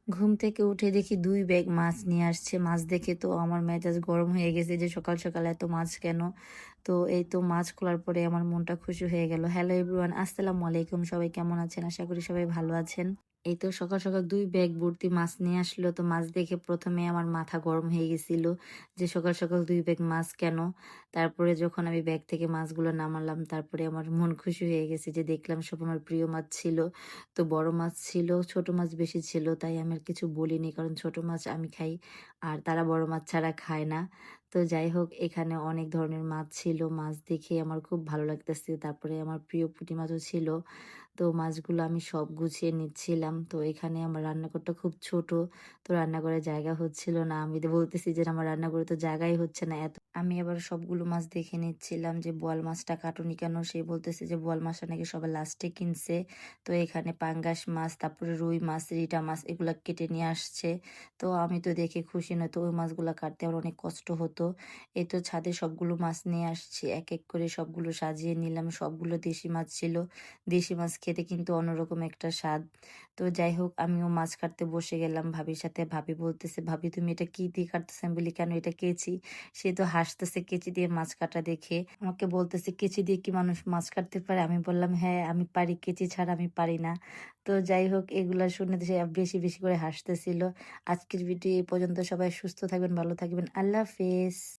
ঘুম থেকে উঠে দেখি ২ ব্যাগ মাছ নিয়ে আসছে। মাছ দেখে তো আমার মেজাজ গরম হয়ে গেছে যে সকাল, সকাল এত মাছ কেন? তো এই তো মাছ খোলার পরে আমার মনটা খুশি হয়ে গেল। হ্যালো এভরিওয়ান, আসসালামু আলাইকুম। সবাই কেমন আছেন? আশা করি সবাই ভালো আছেন। এই তো সকাল, সকাল ২ ব্যাগ ভর্তি মাছ নিয়ে আসলো। তো মাছ দেখে ১ম এ আমার মাথা গরম হয়ে গেছিল যে সকাল, সকাল ২ ব্যাগ মাছ কেন? তারপরে যখন আমি ব্যাগ থেকে মাছগুলো নামালাম, তারপরে আমার মন খুশি হয়ে গেছে যে দেখলাম সব আমার প্রিয় মাছ ছিল। তো বড় মাছ ছিল, ছোট মাছ বেশি ছিল। তাই আমি আর কিছু বলিনি। কারণ ছোট মাছ আমি খাই। আর তারা বড় মাছ ছাড়া খায় না। তো যাই হোক এখানে অনেক ধরনের মাছ ছিল। মাছ দেখে আমার খুব ভালো লাগতেছে। তারপরে আমার প্রিয় পুঁটি মাছও ছিল। তো মাছগুলো আমি সব গুছিয়ে নিচ্ছিলাম। তো এখানে আমার রান্নাঘরটা খুব ছোট। তো রান্নাঘরে জায়গা হচ্ছিল না। আমি তো বলতেছি যে আমার রান্নাঘরে তো জায়গাই হচ্ছে না এত। আমি আবার সবগুলো মাছ দেখে নিচ্ছিলাম যে বোয়াল মাছটা কাটুনি কেন? সে বলতেছে যে বোয়াল মাছটা নাকি সবাই লাস্টে কিনছে। তো এখানে পাঙ্গাস মাছ, তারপরে রুই মাছ, রিটা মাছ এগুলা কেটে নিয়ে আসছে। তো আমি তো দেখে খুশি নয়তো ওই মাছগুলা কাটতে আমার অনেক কষ্ট হতো। এই তো ছাদে সবগুলো মাছ নিয়ে আসছি। এক, এক করে সবগুলো সাজিয়ে নিলাম। সবগুলো দেশি মাছ ছিল। দেশি মাছ খেতে কিন্তু অন্যরকম একটা স্বাদ। তো যাই হোক আমিও মাছ কাটতে বসে গেলাম ভাবির সাথে। ভাবি বলতেছে, "ভাবি তুমি এটা কি দিয়ে কাটতেছো?" আমি বলি, "কেন এটা কেচি?" সে তো হাসতেছে কেচি দিয়ে মাছ কাটা দেখে। আমাকে বলতেছে, "কেচি দিয়ে কি মানুষ মাছ কাটতে পারে?" আমি বললাম, "হ্যাঁ, আমি পারি। কেচি ছাড়া আমি পারি না।" তো যাই হোক এগুলা শুনে সে বেশি, বেশি করে হাসতেছিল। আজকের ভিডিও এই পর্যন্ত। সবাই সুস্থ থাকবেন, ভালো থাকবেন। আল্লাহ হাফেজ।